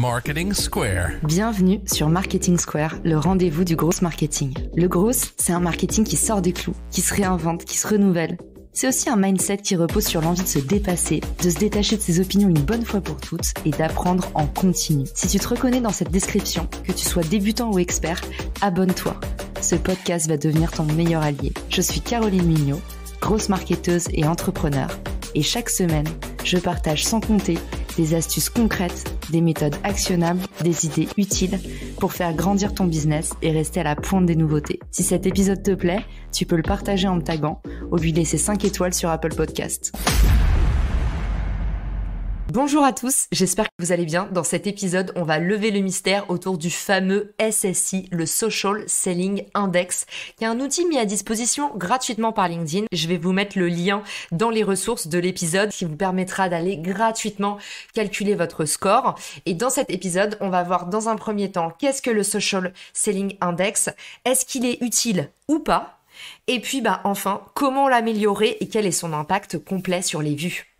Marketing Square. Bienvenue sur Marketing Square, le rendez-vous du growth marketing. Le growth, c'est un marketing qui sort des clous, qui se réinvente, qui se renouvelle. C'est aussi un mindset qui repose sur l'envie de se dépasser, de se détacher de ses opinions une bonne fois pour toutes et d'apprendre en continu. Si tu te reconnais dans cette description, que tu sois débutant ou expert, abonne-toi. Ce podcast va devenir ton meilleur allié. Je suis Caroline Mignot, grosse marketeuse et entrepreneur. Et chaque semaine, je partage sans compter des astuces concrètes, des méthodes actionnables, des idées utiles pour faire grandir ton business et rester à la pointe des nouveautés. Si cet épisode te plaît, tu peux le partager en me taguant ou lui laisser 5 étoiles sur Apple Podcasts. Bonjour à tous, j'espère que vous allez bien. Dans cet épisode, on va lever le mystère autour du fameux SSI, le Social Selling Index, qui est un outil mis à disposition gratuitement par LinkedIn. Je vais vous mettre le lien dans les ressources de l'épisode qui vous permettra d'aller gratuitement calculer votre score. Et dans cet épisode, on va voir dans un premier temps qu'est-ce que le Social Selling Index, est-ce qu'il est utile ou pas, et puis enfin, comment l'améliorer et quel est son impact complet sur les vues.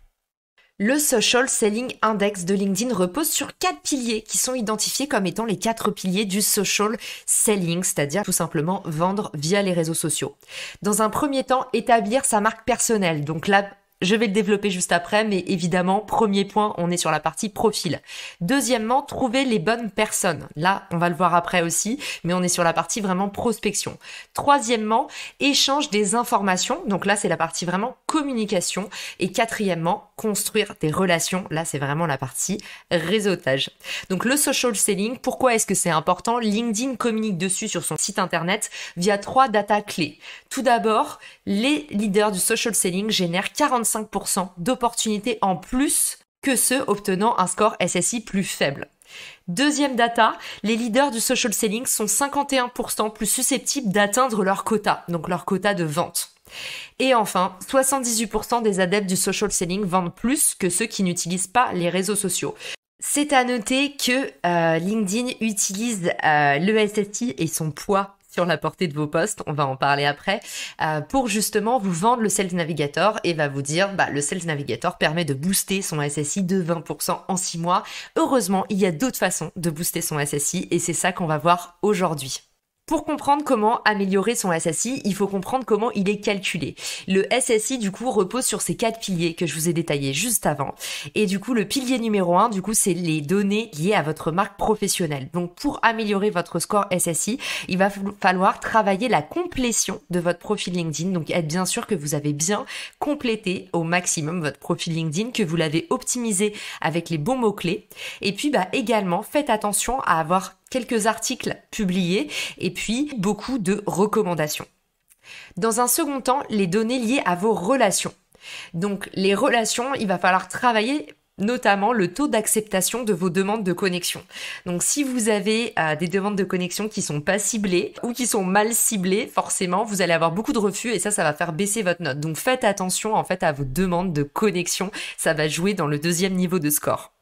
Le Social Selling Index de LinkedIn repose sur 4 piliers qui sont identifiés comme étant les 4 piliers du social selling, c'est-à-dire tout simplement vendre via les réseaux sociaux. Dans un premier temps, établir sa marque personnelle. Donc là, je vais le développer juste après, mais évidemment, premier point, on est sur la partie profil. Deuxièmement, trouver les bonnes personnes. Là, on va le voir après aussi, mais on est sur la partie vraiment prospection. Troisièmement, échange des informations. Donc là, c'est la partie vraiment communication. Et quatrièmement, construire des relations. Là, c'est vraiment la partie réseautage. Donc le social selling, pourquoi est-ce que c'est important? LinkedIn communique dessus sur son site internet via 3 data clés. Tout d'abord, les leaders du social selling génèrent 45% d'opportunités en plus que ceux obtenant un score SSI plus faible. Deuxième data, les leaders du social selling sont 51% plus susceptibles d'atteindre leur quota, donc leur quota de vente. Et enfin, 78% des adeptes du social selling vendent plus que ceux qui n'utilisent pas les réseaux sociaux. C'est à noter que LinkedIn utilise le SSI et son poids sur la portée de vos posts, on va en parler après, pour justement vous vendre le Sales Navigator et va vous dire, le Sales Navigator permet de booster son SSI de 20% en 6 mois. Heureusement, il y a d'autres façons de booster son SSI et c'est ça qu'on va voir aujourd'hui. Pour comprendre comment améliorer son SSI, il faut comprendre comment il est calculé. Le SSI, du coup, repose sur ces 4 piliers que je vous ai détaillés juste avant. Et du coup, le pilier numéro 1, du coup, c'est les données liées à votre marque professionnelle. Donc, pour améliorer votre score SSI, il va falloir travailler la complétion de votre profil LinkedIn. Donc, être bien sûr que vous avez bien complété au maximum votre profil LinkedIn, que vous l'avez optimisé avec les bons mots-clés. Et puis, également, faites attention à avoir quelques articles publiés et puis beaucoup de recommandations. Dans un second temps, les données liées à vos relations. Donc les relations, il va falloir travailler notamment le taux d'acceptation de vos demandes de connexion. Donc si vous avez des demandes de connexion qui sont pas ciblées ou qui sont mal ciblées, forcément vous allez avoir beaucoup de refus et ça va faire baisser votre note. Donc faites attention en fait à vos demandes de connexion, ça va jouer dans le deuxième niveau de score.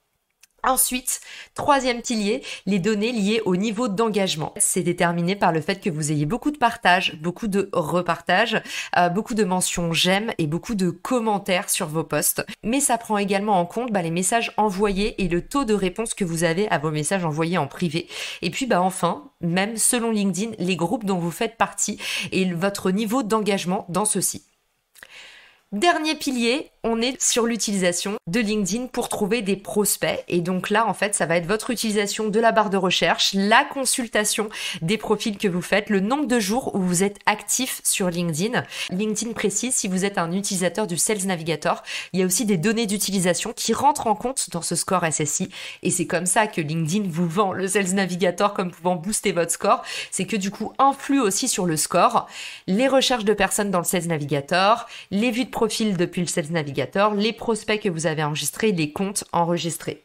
Ensuite, troisième pilier, les données liées au niveau d'engagement. C'est déterminé par le fait que vous ayez beaucoup de partages, beaucoup de repartages, beaucoup de mentions j'aime et beaucoup de commentaires sur vos posts. Mais ça prend également en compte les messages envoyés et le taux de réponse que vous avez à vos messages envoyés en privé. Et puis enfin, même selon LinkedIn, les groupes dont vous faites partie et votre niveau d'engagement dans ceux-ci. Dernier pilier, on est sur l'utilisation de LinkedIn pour trouver des prospects. Et donc là, en fait, ça va être votre utilisation de la barre de recherche, la consultation des profils que vous faites, le nombre de jours où vous êtes actif sur LinkedIn. LinkedIn précise si vous êtes un utilisateur du Sales Navigator. Il y a aussi des données d'utilisation qui rentrent en compte dans ce score SSI. Et c'est comme ça que LinkedIn vous vend le Sales Navigator comme pouvant booster votre score. C'est que du coup, influe aussi sur le score les recherches de personnes dans le Sales Navigator, les vues de profil depuis le Sales Navigator, les prospects que vous avez enregistrés, les comptes enregistrés.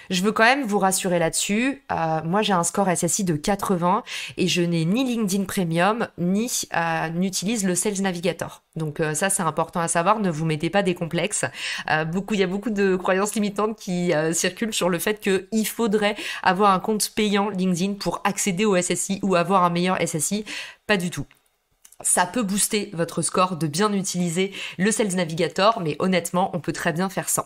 Je veux quand même vous rassurer là-dessus. Moi, j'ai un score SSI de 80 et je n'ai ni LinkedIn Premium ni n'utilise le Sales Navigator. Donc ça, c'est important à savoir. Ne vous mettez pas des complexes. Il y a beaucoup de croyances limitantes qui circulent sur le fait qu'il faudrait avoir un compte payant LinkedIn pour accéder au SSI ou avoir un meilleur SSI. Pas du tout. Ça peut booster votre score de bien utiliser le Sales Navigator, mais honnêtement, on peut très bien faire sans.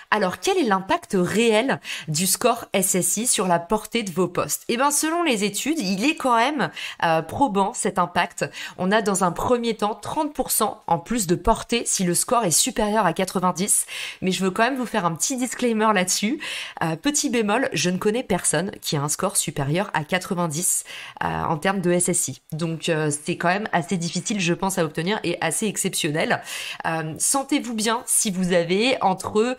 Alors, quel est l'impact réel du score SSI sur la portée de vos posts? Eh bien, selon les études, il est quand même probant cet impact. On a dans un premier temps 30% en plus de portée si le score est supérieur à 90. Mais je veux quand même vous faire un petit disclaimer là-dessus. Petit bémol, je ne connais personne qui a un score supérieur à 90 en termes de SSI. Donc, c'est quand même assez difficile, je pense, à obtenir et assez exceptionnel. Sentez-vous bien si vous avez entre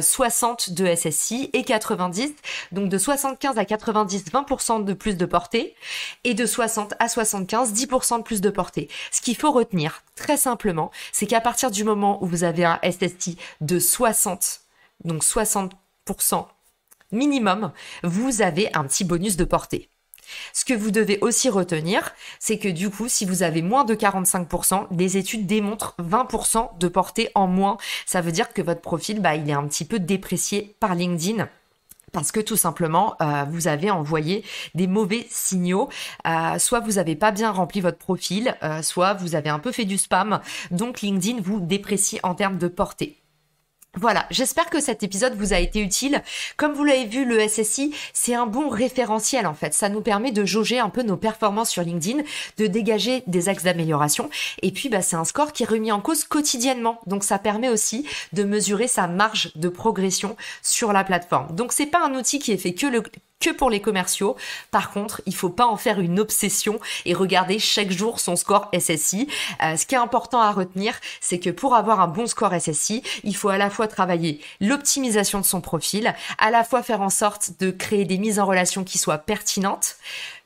60 de SSI et 90, donc de 75 à 90, 20% de plus de portée, et de 60 à 75, 10% de plus de portée. Ce qu'il faut retenir, très simplement, c'est qu'à partir du moment où vous avez un SSI de 60, donc 60% minimum, vous avez un petit bonus de portée. Ce que vous devez aussi retenir, c'est que du coup, si vous avez moins de 45%, des études démontrent 20% de portée en moins. Ça veut dire que votre profil, il est un petit peu déprécié par LinkedIn. Parce que tout simplement, vous avez envoyé des mauvais signaux. Soit vous n'avez pas bien rempli votre profil, soit vous avez un peu fait du spam. Donc LinkedIn vous déprécie en termes de portée. Voilà, j'espère que cet épisode vous a été utile. Comme vous l'avez vu, le SSI, c'est un bon référentiel en fait. Ça nous permet de jauger un peu nos performances sur LinkedIn, de dégager des axes d'amélioration. Et puis, c'est un score qui est remis en cause quotidiennement. Donc, ça permet aussi de mesurer sa marge de progression sur la plateforme. Donc, c'est pas un outil qui est fait que pour les commerciaux. Par contre, il faut pas en faire une obsession et regarder chaque jour son score SSI. Ce qui est important à retenir, c'est que pour avoir un bon score SSI, il faut à la fois travailler l'optimisation de son profil, à la fois faire en sorte de créer des mises en relation qui soient pertinentes.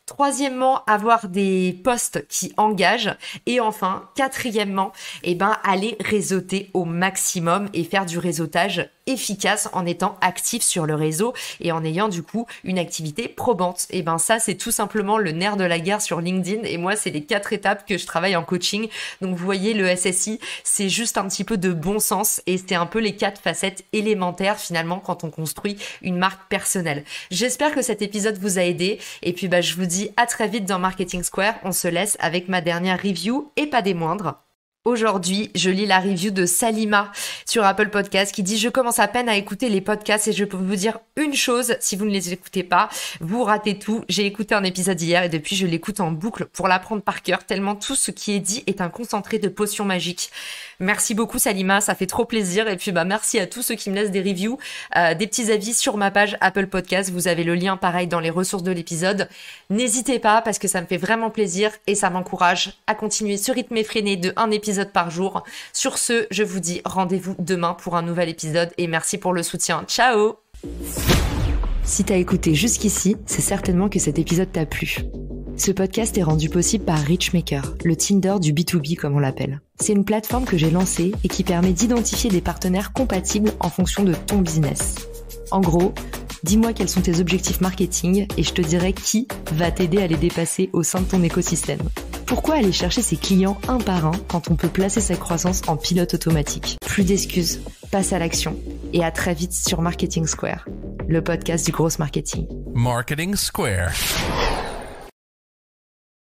Troisièmement, avoir des posts qui engagent. Et enfin, quatrièmement, aller réseauter au maximum et faire du réseautage efficace en étant actif sur le réseau et en ayant du coup une activité probante. Ça, c'est tout simplement le nerf de la guerre sur LinkedIn. Et moi, c'est les 4 étapes que je travaille en coaching. Donc, vous voyez, le SSI, c'est juste un petit peu de bon sens et c'est un peu les 4 facettes élémentaires finalement quand on construit une marque personnelle. J'espère que cet épisode vous a aidé. Et puis, je vous dis à très vite dans Marketing Square. On se laisse avec ma dernière review et pas des moindres. Aujourd'hui, je lis la review de Salima sur Apple Podcast qui dit « Je commence à peine à écouter les podcasts et je peux vous dire une chose, si vous ne les écoutez pas, vous ratez tout. J'ai écouté un épisode hier et depuis je l'écoute en boucle pour l'apprendre par cœur tellement tout ce qui est dit est un concentré de potions magiques. » Merci beaucoup Salima, ça fait trop plaisir et puis merci à tous ceux qui me laissent des reviews, des petits avis sur ma page Apple Podcast. Vous avez le lien pareil dans les ressources de l'épisode. N'hésitez pas parce que ça me fait vraiment plaisir et ça m'encourage à continuer ce rythme effréné de un épisode par jour. Sur ce, je vous dis rendez-vous demain pour un nouvel épisode et merci pour le soutien. Ciao! Si t'as écouté jusqu'ici, c'est certainement que cet épisode t'a plu. Ce podcast est rendu possible par Richmaker, le Tinder du B2B comme on l'appelle. C'est une plateforme que j'ai lancée et qui permet d'identifier des partenaires compatibles en fonction de ton business. En gros, dis-moi quels sont tes objectifs marketing et je te dirai qui va t'aider à les dépasser au sein de ton écosystème. Pourquoi aller chercher ses clients un par un quand on peut placer sa croissance en pilote automatique? Plus d'excuses, passe à l'action et à très vite sur Marketing Square, le podcast du gros marketing. Marketing Square.